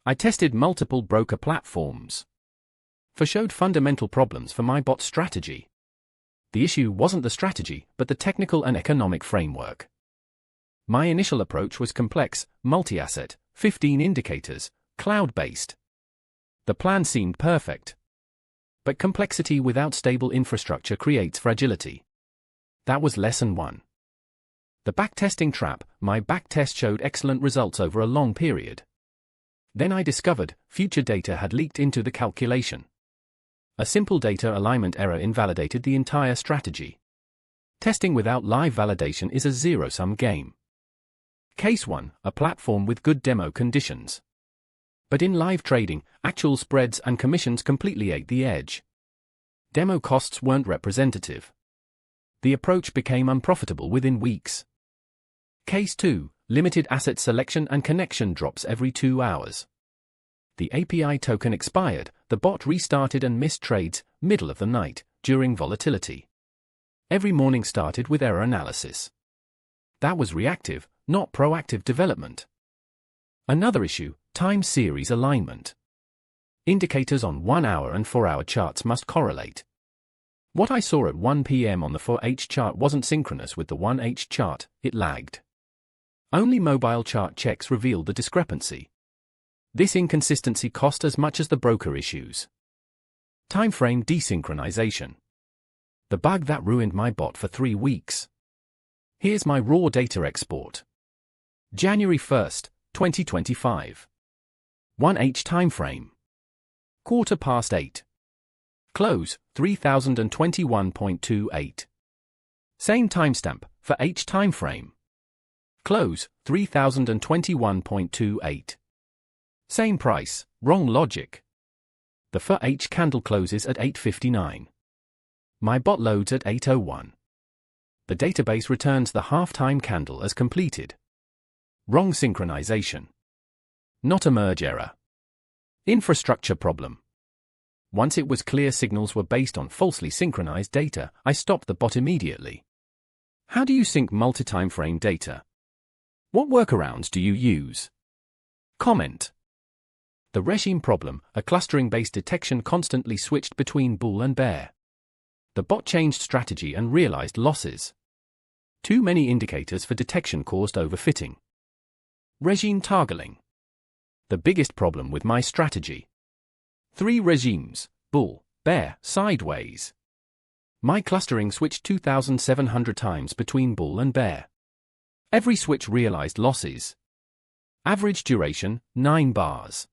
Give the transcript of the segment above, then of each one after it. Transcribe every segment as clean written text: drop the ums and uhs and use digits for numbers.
I tested multiple broker platforms. Showed fundamental problems for my bot strategy. The issue wasn't the strategy, but the technical and economic framework. My initial approach was complex, multi-asset, 15 indicators, cloud-based. The plan seemed perfect. But complexity without stable infrastructure creates fragility. That was lesson 1. The backtesting trap. My backtest showed excellent results over a long period. Then I discovered future data had leaked into the calculation. A simple data alignment error invalidated the entire strategy. Testing without live validation is a zero-sum game. Case 1, a platform with good demo conditions. But in live trading, actual spreads and commissions completely ate the edge. Demo costs weren't representative. The approach became unprofitable within weeks. Case 2, limited asset selection and connection drops every 2 hours. The API token expired, the bot restarted and missed trades, middle of the night, during volatility. Every morning started with error analysis. That was reactive, not proactive development. Another issue, time series alignment. Indicators on 1-hour and 4-hour charts must correlate. What I saw at 1 p.m. on the 4H chart wasn't synchronous with the 1H chart, it lagged. Only mobile chart checks revealed the discrepancy. This inconsistency cost as much as the broker issues. Timeframe desynchronization. The bug that ruined my bot for 3 weeks. Here's my raw data export. January 1st, 2025. 1H timeframe. 8:15. Close, 3021.28. Same timestamp, for H timeframe. Close, 3021.28. Same price, wrong logic. The for H candle closes at 8:59. My bot loads at 8:01. The database returns the half-time candle as completed. Wrong synchronization. Not a merge error. Infrastructure problem. Once it was clear signals were based on falsely synchronized data, I stopped the bot immediately. How do you sync multi-timeframe data? What workarounds do you use? Comment. The regime problem, a clustering-based detection constantly switched between bull and bear. The bot changed strategy and realized losses. Too many indicators for detection caused overfitting. Regime toggling. The biggest problem with my strategy. 3 regimes, bull, bear, sideways. My clustering switched 2,700 times between bull and bear. Every switch realized losses. Average duration, 9 bars.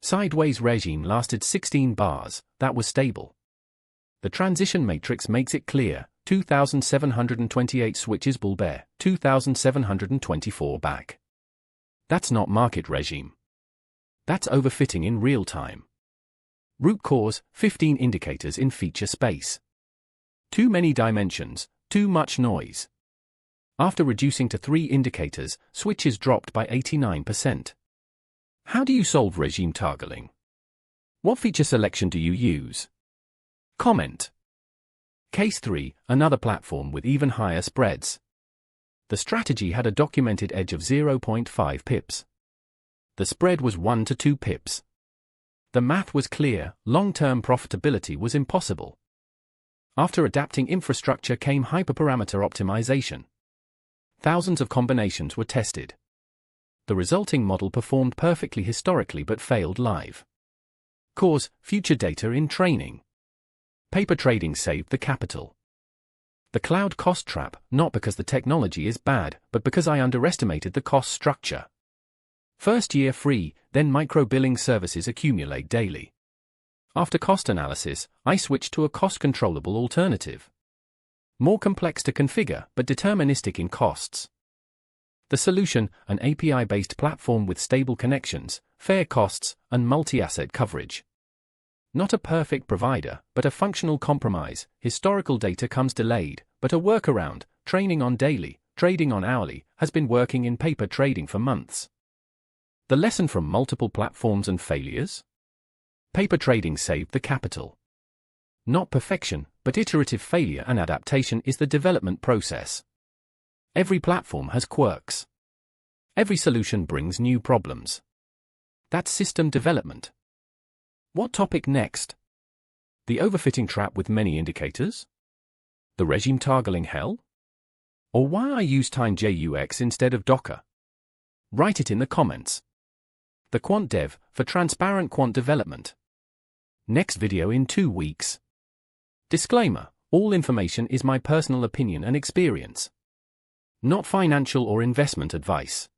Sideways regime lasted 16 bars, that was stable. The transition matrix makes it clear, 2,728 switches bull bear, 2,724 back. That's not market regime. That's overfitting in real time. Root cause, 15 indicators in feature space. Too many dimensions, too much noise. After reducing to 3 indicators, switches dropped by 89%. How do you solve regime toggling? What feature selection do you use? Comment. Case 3, another platform with even higher spreads. The strategy had a documented edge of 0.5 pips. The spread was 1 to 2 pips. The math was clear, long-term profitability was impossible. After adapting infrastructure came hyperparameter optimization. Thousands of combinations were tested. The resulting model performed perfectly historically but failed live. Cause, future data in training. Paper trading saved the capital. The cloud cost trap, not because the technology is bad, but because I underestimated the cost structure. First year free, then micro-billing services accumulate daily. After cost analysis, I switched to a cost-controllable alternative. More complex to configure, but deterministic in costs. The solution, an API-based platform with stable connections, fair costs, and multi-asset coverage. Not a perfect provider, but a functional compromise. Historical data comes delayed, but a workaround, training on daily, trading on hourly, has been working in paper trading for months. The lesson from multiple platforms and failures? Paper trading saved the capital. Not perfection, but iterative failure and adaptation is the development process. Every platform has quirks. Every solution brings new problems. That's system development. What topic next? The overfitting trap with many indicators? The regime toggling hell? Or why I use TimeJUX instead of Docker? Write it in the comments. The Quant Dev for transparent quant development. Next video in 2 weeks. Disclaimer: all information is my personal opinion and experience, not financial or investment advice.